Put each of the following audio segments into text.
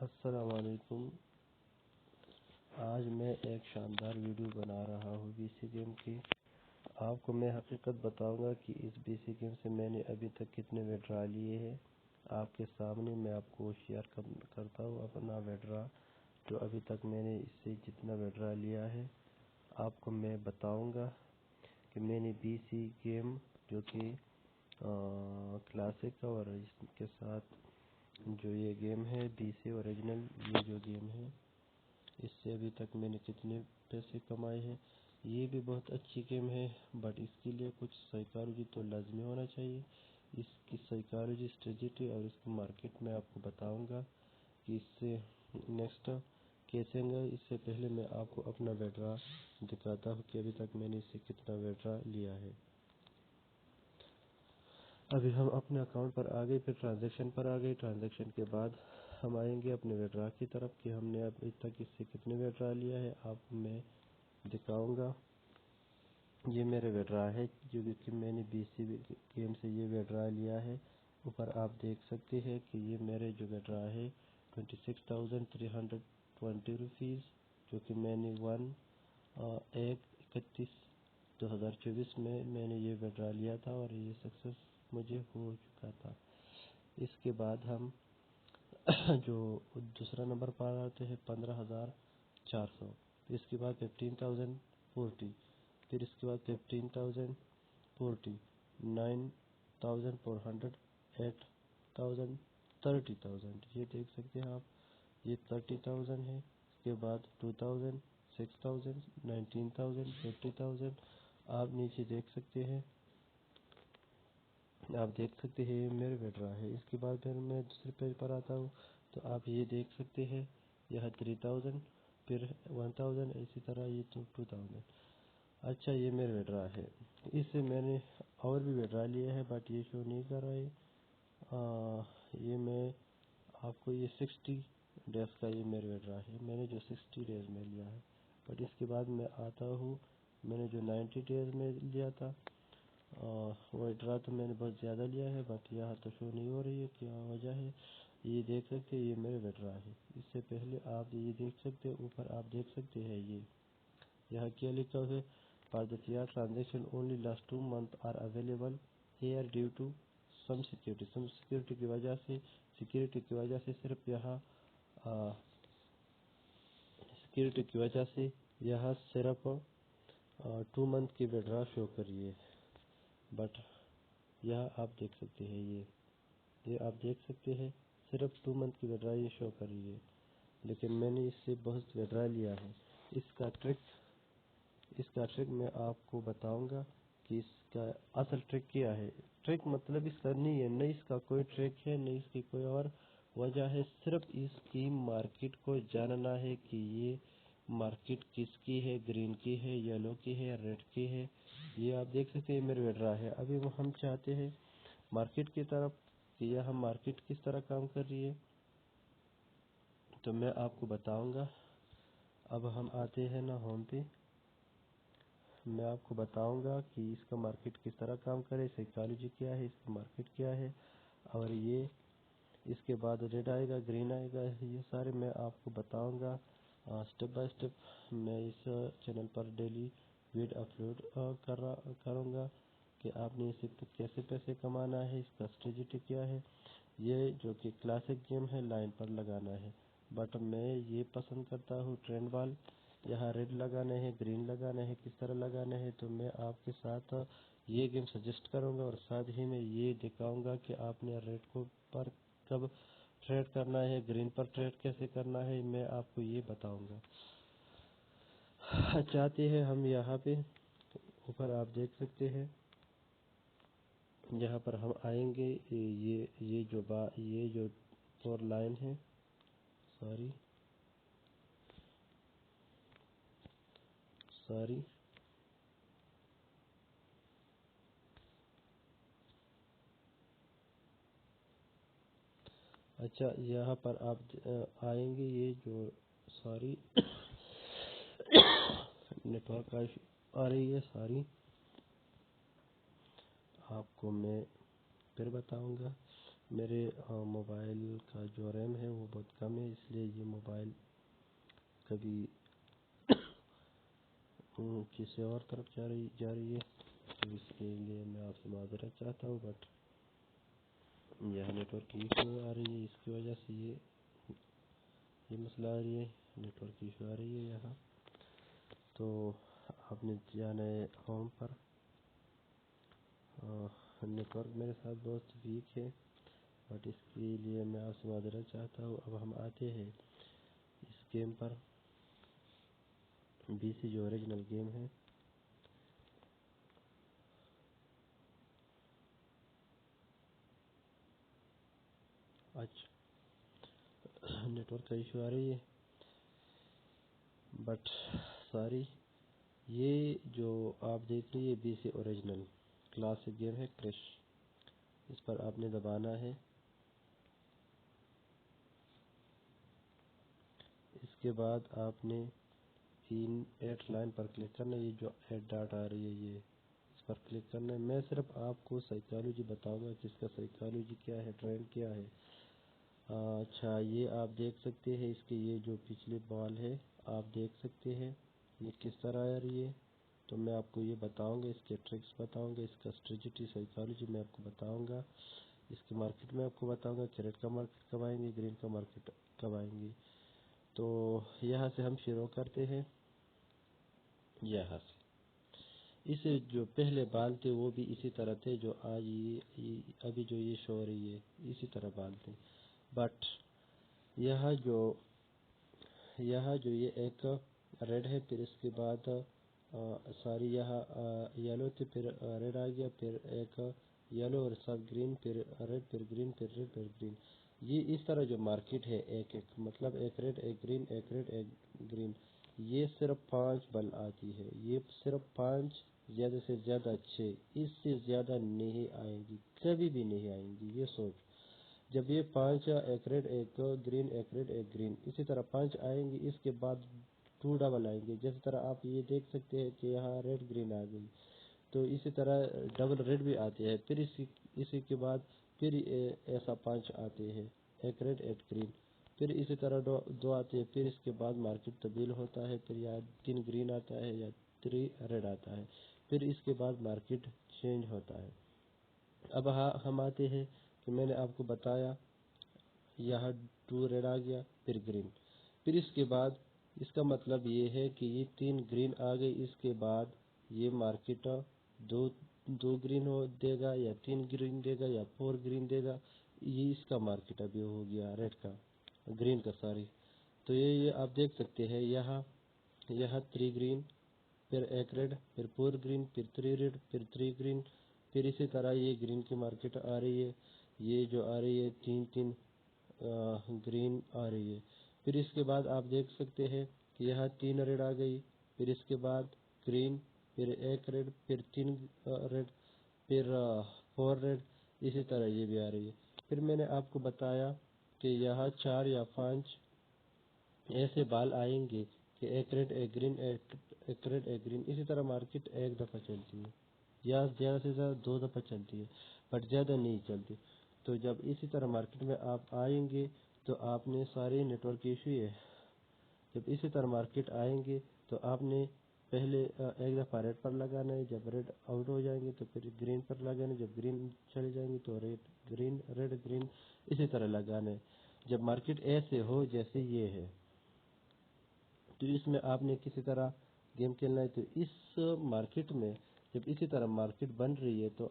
السلام علیکم۔ آج میں ایک شاندار ویڈیو بنا رہا ہوں بی سی گیم کی۔ آپ کو میں حقیقت بتاؤں گا کہ اس بی سی گیم سے میں نے ابھی تک کتنے وڈرا لیے ہیں۔ آپ کے سامنے میں آپ کو شیئر کرتا ہوں اپنا وڈرا، جو ابھی تک میں نے اس سے جتنا وڈرا لیا ہے آپ کو میں بتاؤں گا کہ میں نے بی سی گیم جو کہ کلاسک اور اس کے ساتھ جو یہ گیم ہے بی سی اوریجنل، یہ جو گیم ہے اس سے ابھی تک میں نے کتنے پیسے کمائے ہیں۔ یہ بھی بہت اچھی گیم ہے، بٹ اس کے لیے کچھ سائیکالوجی تو لازمی ہونا چاہیے۔ اس کی سائیکالوجی، اسٹریٹجی اور اس کی مارکیٹ میں آپ کو بتاؤں گا کہ اس سے نیکسٹ کیسے گا۔ اس سے پہلے میں آپ کو اپنا وڈرا دکھاتا ہوں کہ ابھی تک میں نے اس سے کتنا وڈرا لیا ہے۔ ابھی ہم اپنے اکاؤنٹ پر آ گئے، پھر ٹرانزیکشن پر آ گئے۔ ٹرانزیکشن کے بعد ہم آئیں گے اپنے وڈرا کی طرف کہ ہم نے ابھی تک اس سے کتنے وڈرا لیا ہے، آپ کو میں دکھاؤں گا۔ یہ میرے وڈرا ہے جو کہ میں نے بی سی گیم سے یہ وڈرا لیا ہے۔ اوپر آپ دیکھ سکتے ہیں کہ یہ میرے جو وڈرا ہے 26,320 روپیز، جو کہ میں نے 1/31/2024 میں نے یہ وڈرا لیا تھا اور یہ سکسیس مجھے ہو چکا تھا۔ اس کے بعد ہم جو دوسرا نمبر پر آتے ہیں 15,400، اس کے بعد 15,040، پھر اس کے بعد 15,040، 9,400، 8,000، 30,000۔ یہ دیکھ سکتے ہیں آپ، یہ 30,000 ہے۔ اس کے بعد 2,000، 6,000، 19,000، 50,000۔ آپ نیچے دیکھ سکتے ہیں، یہ میرے وڈرا ہے۔ اس کے بعد پھر میں دوسرے پیج پر آتا ہوں تو آپ یہ دیکھ سکتے ہیں، یہ 3,000، پھر 1,000، اسی طرح یہ 2,000۔ اچھا، یہ میرے وڈرا ہے۔ اس سے میں نے اور بھی وڈرا لیے ہیں، بٹ یہ شو نہیں کر رہے۔ یہ میں آپ کو یہ 60 ڈیز کا یہ میرے وڈرا ہے، میں نے جو 60 ڈیز میں لیا ہے۔ بٹ اس کے بعد میں آتا ہوں، میں نے جو 90 ڈیز میں لیا تھا وڈرا، تو میں نے بہت زیادہ لیا ہے، بٹ یہاں تو شو نہیں ہو رہی ہے، کیا وجہ ہے؟ یہ دیکھ سکتے ہیں، یہ میرے وڈرا ہے۔ اس سے پہلے آپ یہ دیکھ سکتے ہیں، اوپر آپ دیکھ سکتے ہیں، یہاں کیا لکھا ہے؟ For the CR transaction only last 2 months are available here due to some security کی وجہ سے صرف یہاں سیکیورٹی کی وجہ سے یہاں صرف 2 منتھ کی وڈرا شو کریے۔ بٹ یہاں آپ دیکھ سکتے ہیں، یہ آپ دیکھ سکتے ہیں صرف 2 منتھ کی وڈرا یہ شو کر رہی ہے، لیکن میں نے اس سے بہت وڈرا لیا ہے۔ اس کا ٹرک میں آپ کو بتاؤں گا کہ اس کا اصل ٹرک کیا ہے۔ ٹرک مطلب اس کا نہیں ہے، نہ اس کا کوئی ٹرک ہے، نہ اس کی کوئی اور وجہ ہے، صرف اس کی مارکیٹ کو جاننا ہے کہ یہ مارکیٹ کس کی ہے، گرین کی ہے، یلو کی ہے، ریڈ کی ہے۔ یہ آپ دیکھ سکتے ہیں میرے وڈرا ہے۔ ابھی ہم چاہتے ہیں مارکیٹ کی طرف کہ یہاں مارکیٹ کس طرح کام کر رہی ہے، تو میں آپ کو بتاؤں گا۔ اب ہم آتے ہیں نا ہوم پہ، میں آپ کو بتاؤں گا کہ اس کا مارکیٹ کس طرح کام کرے، سائیکالوجی کیا ہے، اس کی مارکیٹ کیا ہے، اور یہ اس کے بعد ریڈ آئے گا، گرین آئے گا، یہ سارے میں آپ کو بتاؤں گا سٹیپ بائی سٹیپ۔ میں اس چینل پر ڈیلی ویڈیو اپلوڈ کروں گا کہ آپ نے اسے کیسے پیسے کمانا ہے، اس کا اسٹریٹجی کیا ہے۔ یہ جو کہ کلاسک گیم ہے، لائن پر لگانا ہے، بٹ میں یہ پسند کرتا ہوں ٹرینڈ بال، یہاں ریڈ لگانا ہے، گرین لگانا ہے، کس طرح لگانا ہے، تو میں آپ کے ساتھ یہ گیم سجیسٹ کروں گا، اور ساتھ ہی میں یہ دکھاؤں گا کہ آپ نے ریڈ کو پر کب ٹریڈ کرنا ہے، گرین پر ٹریڈ کیسے کرنا ہے، میں آپ کو یہ بتاؤں گا۔ چاہتے ہیں ہم یہاں پہ اوپر آپ دیکھ سکتے ہیں، یہاں پر ہم آئیں گے، یہ جو 4 لائن ہے، سوری اچھا، یہاں پر آپ آئیں گے، یہ جو نیٹورک آ رہی ہے، آپ کو میں پھر بتاؤں گا۔ میرے موبائل کا جو ریم ہے وہ بہت کم ہے، اس لیے یہ موبائل کبھی کسی اور طرف جا رہی ہے، تو اس کے لیے میں آپ سے معذرت چاہتا ہوں، بٹ یہاں نیٹ ورک ایشو آ رہی ہے، اس کی وجہ سے یہ مسئلہ آ رہی ہے، نیٹ ورک ایشو آ رہی ہے یہاں۔ تو آپ نے جانا ہے ہوم پر۔ نیٹ ورک میرے ساتھ بہت ویک ہے، بٹ اس کے لیے میں آپ سے معذرت چاہتا ہوں۔ اب ہم آتے ہیں اس گیم پر، بی سی جو اوریجنل گیم ہے۔ اچھا، نیٹ ورک کا ایشو آ رہی ہے، بٹ ساری یہ جو آپ دیکھ رہی ہے B C original classic game ہے کرش، اس پر آپ نے دبانا ہے۔ اس کے بعد آپ نے ایٹ لائن پر کلک کرنا ہے، یہ جو ایٹ ڈاٹ آ رہی ہے یہ اس پر کلک کرنا ہے۔ میں صرف آپ کو سائیکالوجی بتاؤں گا کہ اس کا سائیکالوجی کیا ہے، ٹرینڈ کیا ہے۔ اچھا، یہ آپ دیکھ سکتے ہیں، اس کے یہ جو پچھلے بال ہے آپ دیکھ سکتے ہیں یہ کس طرح آ رہی ہے۔ تو میں آپ کو یہ بتاؤں گا، اس کے ٹرکس بتاؤں گا، اس کا اسٹریٹجی سائیکالوجی میں آپ کو بتاؤں گا، اس کی مارکیٹ میں آپ کو بتاؤں گا کہ ریڈ کا مارکیٹ کب آئیں گے، گرین کا مارکیٹ کب آئیں گے۔ تو یہاں سے ہم شروع کرتے ہیں، یہاں سے اس جو پہلے بال تھے وہ بھی اسی طرح تھے جو آج ابھی جو یہ شو ہو رہی ہے اسی طرح بال تھے، بٹ یہاں جو یہ ایک ریڈ ہے، پھر اس کے بعد ساری یہاں یلو تھی، پھر ریڈ آ گیا، پھر ایک یلو اور سب گرین، پھر ریڈ، پھر گرین، پھر ریڈ، پھر گرین۔ یہ اس طرح جو مارکیٹ ہے ایک مطلب ایک ریڈ ایک گرین ایک ریڈ ایک گرین، یہ صرف 5 بل آتی ہے، یہ صرف 5، زیادہ سے زیادہ 6، اس سے زیادہ نہیں آئیں گی، کبھی بھی نہیں آئیں گی، یہ سوچ۔ جب یہ 5 ایک ریڈ ایک گرین ایک ریڈ ایک گرین اسی طرح 5 آئیں گی، اس کے بعد 2 ڈبل آئیں گے، جس طرح آپ یہ دیکھ سکتے ہیں کہ یہاں ریڈ گرین آ گئی، تو اسی طرح ڈبل ریڈ بھی آتے ہیں، پھر اسی کے بعد پھر ایسا 5 آتے ہیں، ایک ریڈ ایک گرین، پھر اسی طرح 2 آتے ہیں، پھر اس کے بعد مارکیٹ تبدیل ہوتا ہے، پھر یا 3 گرین آتا ہے یا 3 ریڈ آتا ہے، پھر اس کے بعد مارکیٹ چینج ہوتا ہے۔ اب ہم آتے ہیں کہ میں نے آپ کو بتایا یہاں 2 ریڈ آ گیا، پھر گرین، پھر اس کے بعد اس کا مطلب یہ ہے کہ یہ 3 گرین آ گئی، اس کے بعد یہ مارکیٹ دو گرین دے گا یا 3 گرین دے گا یا 4 گرین دے گا، یہ اس کا مارکیٹ ابھی ہو گیا ریڈ کا، گرین کا سوری۔ تو یہ آپ دیکھ سکتے ہیں یہاں 3 گرین، پھر ایک ریڈ، پھر 4 گرین، پھر 3 ریڈ، پھر 3 گرین، پھر اسی طرح یہ گرین کی مارکیٹ آ رہی ہے، یہ جو آ رہی ہے 3 گرین آ رہی ہے، پھر اس کے بعد آپ دیکھ سکتے ہیں کہ یہاں 3 ریڈ آ گئی، پھر اس کے بعد گرین، پھر ایک ریڈ، پھر 3 ریڈ، پھر 4 ریڈ، اسی طرح یہ بھی آ رہی ہے۔ پھر میں نے آپ کو بتایا کہ یہاں 4 یا 5 ایسے بال آئیں گے کہ ایک ریڈ ایک گرین ایک ریڈ ایک گرین، اسی طرح مارکیٹ ایک دفعہ چلتی ہے یا زیادہ سے زیادہ 2 دفعہ چلتی ہے، بٹ زیادہ نہیں چلتی۔ تو جب اسی طرح مارکیٹ میں آپ آئیں گے تو آپ نے سارے نیٹ ورک ایشو ہے، جب اسی طرح مارکیٹ آئیں گے تو آپ نے پہلے ایک دفعہ ریڈ پر لگانا ہے، جب ریڈ آؤٹ ہو جائیں گے تو پھر گرین پر لگانا ہے، جب گرین چلے جائیں گے تو ریڈ گرین اسی طرح لگانا ہے، جب مارکیٹ ایسے ہو جیسے یہ ہے تو اس میں آپ نے کسی طرح گیم کھیلنا ہے۔ تو اس مارکیٹ میں جب اسی طرح مارکیٹ بن رہی ہے تو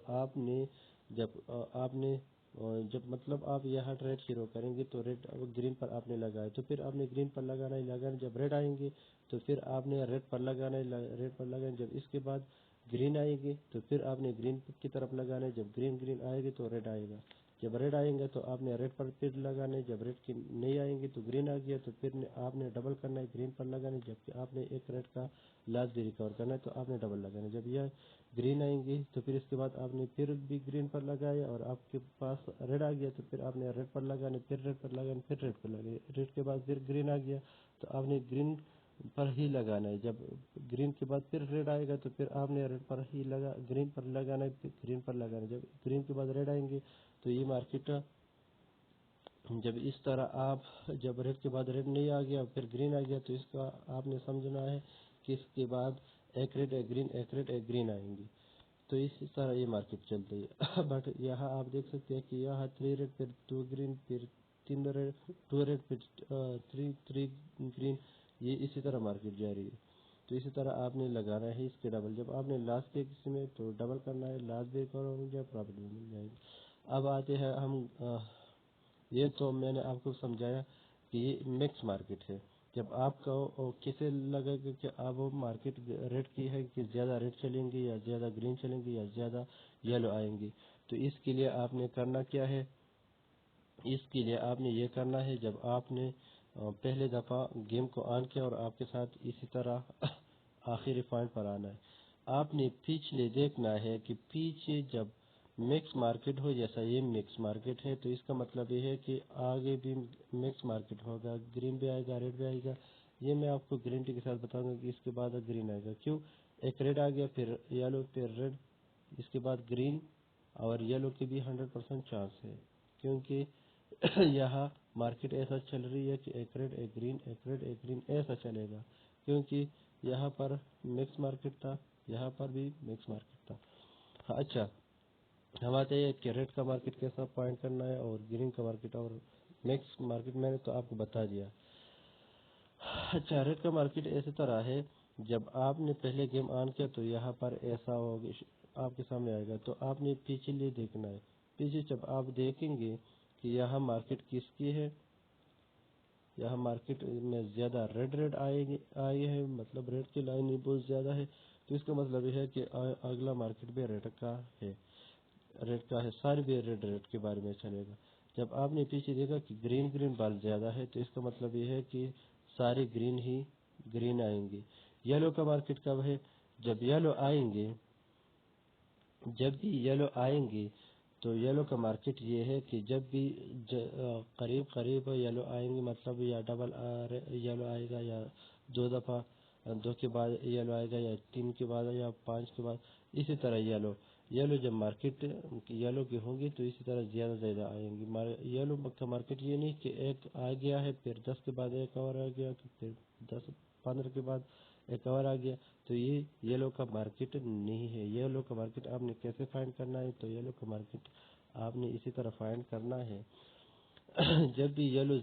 جب مطلب آپ یہاں ٹریڈ شروع کریں گے تو ریڈ گرین پر آپ نے لگایا تو پھر آپ نے گرین پر لگانا ہے، جب ریڈ آئیں گے تو پھر آپ نے ریڈ پر لگانا ہے، جب اس کے بعد گرین آئیں گے تو پھر آپ نے گرین کی طرف لگانا ہے، جب گرین آئے گی تو ریڈ آئے گا، جب ریڈ آئیں گے تو آپ نے ریڈ پر پھر لگانا ہے، جب ریڈ کی نہیں آئیں گے تو گرین آ گیا تو پھر آپ نے ڈبل کرنا ہے، گرین پر لگانا ہے، جبکہ آپ نے ایک ریڈ کا لاس بھی ریکور کرنا ہے تو آپ نے ڈبل لگانا ہے، جب یہ گرین آئیں گی تو پھر اس کے بعد آپ نے پھر بھی گرین پر لگایا اور آپ کے پاس ریڈ آ گیا تو پھر آپ نے ریڈ پر لگانا، پھر ریڈ پر لگانا، پھر ریڈ پر لگانا، ریڈ کے بعد پھر گرین آ گیا تو آپ نے گرین پر ہی لگانا ہے، جب گرین کے بعد پھر ریڈ آئے گا تو پھر آپ نے ریڈ پر ہی گرین پر لگانا ہے، پھر گرین پر لگانا ہے، جب گرین کے بعد ریڈ آئیں گے تو یہ مارکیٹ جب اس طرح جب ریڈ کے بعد ریڈ نہیں آ گیا پھر گرین آ گیا تو اس کا آپ نے سمجھنا ہے کہ اس کے بعد ایک ریڈ ایک گرین ایک ریڈ ایک گرین آئیں گی، تو اسی طرح یہ مارکیٹ چلتی ہے بٹ یہاں آپ دیکھ سکتے ہیں کہ یہاں 3 ریڈ پھر 2 گرین پھر 3 ریڈ 2 ریڈ پھر 3 گرین، یہ اسی طرح مارکیٹ جاری ہے۔ تو اسی طرح آپ نے لگانا ہے اس کے ڈبل، جب آپ نے لاس کیا کسی میں تو ڈبل کرنا ہے، لاس بھی کرو گے پروفٹ بھی مل جائے گا۔ اب آتے ہیں ہم یہ تو میں نے آپ کو سمجھایا کہ یہ مکس مارکیٹ ہے۔ جب آپ کو کسے لگے گا کہ اب وہ مارکیٹ ریڈ کی ہے کہ زیادہ ریڈ چلیں گی یا زیادہ گرین چلیں گی یا زیادہ یلو آئیں گی، تو اس کے لیے آپ نے کرنا کیا ہے، اس کے لیے آپ نے یہ کرنا ہے جب آپ نے پہلے دفعہ گیم کو آن کیا اور آپ کے ساتھ اسی طرح آخری پوائنٹ پر آنا ہے، آپ نے پیچھے دیکھنا ہے کہ پیچھے جب مکس مارکیٹ ہو، جیسا یہ مکس مارکیٹ ہے تو اس کا مطلب یہ ہے کہ آگے بھی مکس مارکیٹ ہوگا، گرین بھی آئے گا ریڈ بھی آئے گا۔ یہ میں آپ کو گارنٹی کے ساتھ بتاؤں گا کہ اس کے بعد گرین آئے گا، کیوں؟ ایک ریڈ آ گیا پھر یلو پھر ریڈ، اس کے بعد گرین اور یلو کی بھی 100% چانس ہے، کیونکہ یہاں مارکیٹ ایسا چل رہی ہے کہ ایک ریڈ ایک گرین ایک ریڈ ایک گرین ایسا چلے گا، کیونکہ یہاں پر مکس مارکیٹ تھا، یہاں پر بھی مکس مارکیٹ تھا۔ اچھا، ہم آتے ہیں کہ ریڈ کا مارکیٹ کیسا پوائنٹ کرنا ہے اور گرین کا مارکیٹ اور مکس مارکیٹ میں نے تو آپ کو بتا دیا۔ اچھا، ریڈ کا مارکیٹ اسی طرح ہے، جب آپ نے پہلے گیم آن کیا تو یہاں پر ایسا ہوگا آپ کے سامنے آئے گا، تو آپ نے پیچھے لیے دیکھنا ہے، پیچھے جب آپ دیکھیں گے کہ یہاں مارکیٹ کس کی ہے، یہاں مارکیٹ میں زیادہ ریڈ آئی ہے، مطلب ریڈ کی لائن بہت زیادہ ہے، تو اس کا مطلب یہ ہے کہ اگلا مارکیٹ بھی ریڈ کا ہے، سارے بھی ریڈ کے بارے میں چلے گا۔ جب آپ نے پیچھے دیکھا کہ گرین بال زیادہ ہے تو اس کا مطلب یہ ہے کہ سارے گرین آئیں گے۔ یلو کا مارکیٹ کب ہے؟ جب بھی یلو آئیں گے تو یلو کا مارکیٹ یہ ہے کہ جب بھی قریب یلو آئیں گے، مطلب یا ڈبل یلو آئے گا یا 2 دفعہ 2 کے بعد یلو آئے گا یا 3 کے بعد یا 5 کے بعد، اسی طرح یلو جب مارکیٹ یلو کی ہوگی تو اسی طرح زیادہ آئیں گی۔ یلو کا مارکیٹ یہ نہیں کہ ایک آ گیا ہے پھر 10 کے بعد ایک اور آ گیا پھر 15 کے بعد ایک اور آ گیا، تو یہ یلو کا مارکیٹ نہیں ہے۔ یلو کا مارکیٹ آپ نے کیسے فائنڈ کرنا ہے؟ تو یلو کا مارکیٹ آپ نے اسی طرح فائنڈ کرنا ہے جب بھی یلو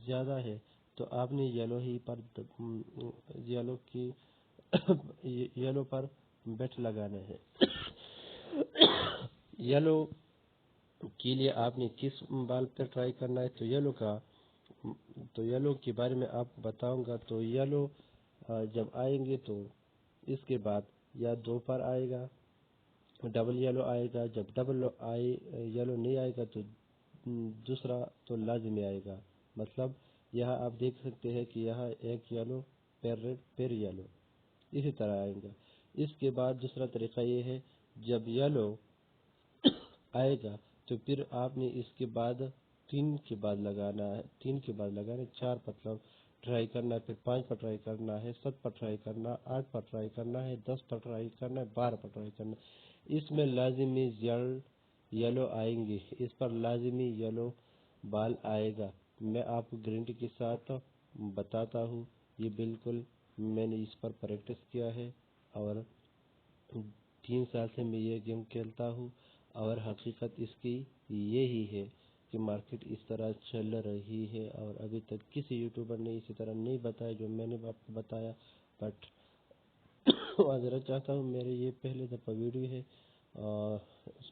زیادہ ہے تو آپ نے یلو پر بیٹ لگانا ہے۔ یلو کے لیے آپ نے کس بال پر ٹرائی کرنا ہے؟ تو یلو کے بارے میں آپ کو بتاؤں گا۔ تو یلو جب آئیں گے تو اس کے بعد یا 2 پر آئے گا، ڈبل یلو آئے گا، جب ڈبل یلو نہیں آئے گا تو دوسرا تو لازمی آئے گا، مطلب یہاں آپ دیکھ سکتے ہیں کہ یہاں ایک یلو پھر ریڈ پھر یلو اسی طرح آئیں گا۔ اس کے بعد دوسرا طریقہ یہ ہے، جب یلو آئے گا تو پھر آپ نے اس کے بعد 3 کے بعد لگانا ہے، 4 پر ٹرائی کرنا ہے، پھر 5 پر ٹرائی کرنا ہے، 7 پر ٹرائی کرنا ہے، 8 پر ٹرائی کرنا ہے، 10 پر ٹرائی کرنا ہے، 12 پر ٹرائی کرنا ہے۔ اس میں لازمی یلو آئیں گے، اس پر لازمی یلو بال آئے گا۔ میں آپ کو گارنٹی کے ساتھ بتاتا ہوں، یہ بالکل میں نے اس پر پریکٹس کیا ہے اور 3 سال سے میں یہ گیم کھیلتا ہوں، اور حقیقت اس کی یہی ہے کہ مارکیٹ اس طرح چل رہی ہے، اور ابھی تک کسی یوٹیوبر نے اسی طرح نہیں بتایا جو میں نے آپ کو بتایا، بٹ معذرت چاہتا ہوں، میرے یہ پہلے دفعہ ویڈیو ہے،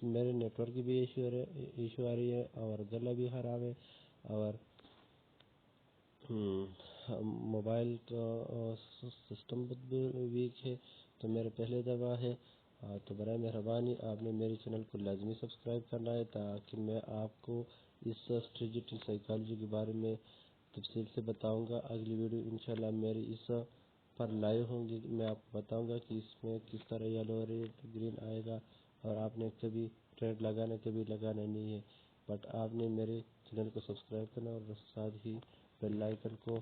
میرے نیٹ ورک کی بھی ایشو آ رہی ہے اور گلا بھی خراب ہے اور موبائل کا سسٹم بھی ویک ہے، تو میرے پہلے دفعہ ہے، تو برائے مہربانی آپ نے میرے چینل کو لازمی سبسکرائب کرنا ہے تاکہ میں آپ کو اس اسٹریٹجی سائیکالوجی کے بارے میں تفصیل سے بتاؤں گا۔ اگلی ویڈیو انشاءاللہ میری اس پر لائیو ہوں گی، میں آپ کو بتاؤں گا کہ اس میں کس طرح یلو ریڈ گرین آئے گا، اور آپ نے کبھی ریڈ کبھی لگانا نہیں ہے، بٹ آپ نے میرے چینل کو سبسکرائب کرنا اور ساتھ ہی بیل آئیکن کو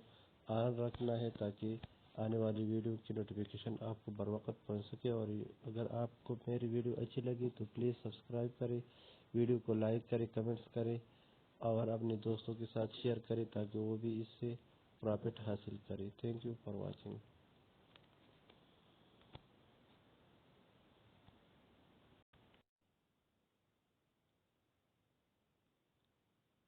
آن رکھنا ہے تاکہ آنے والی ویڈیو کی نوٹیفیکیشن آپ کو بر وقت پہنچ سکے۔ اور اگر آپ کو میری ویڈیو اچھی لگی تو پلیز سبسکرائب کریں، ویڈیو کو لائک کریں، کمنٹس کریں، اور اپنے دوستوں کے ساتھ شیئر کریں تاکہ وہ بھی اس سے پروفٹ حاصل کریں. Thank you for watching.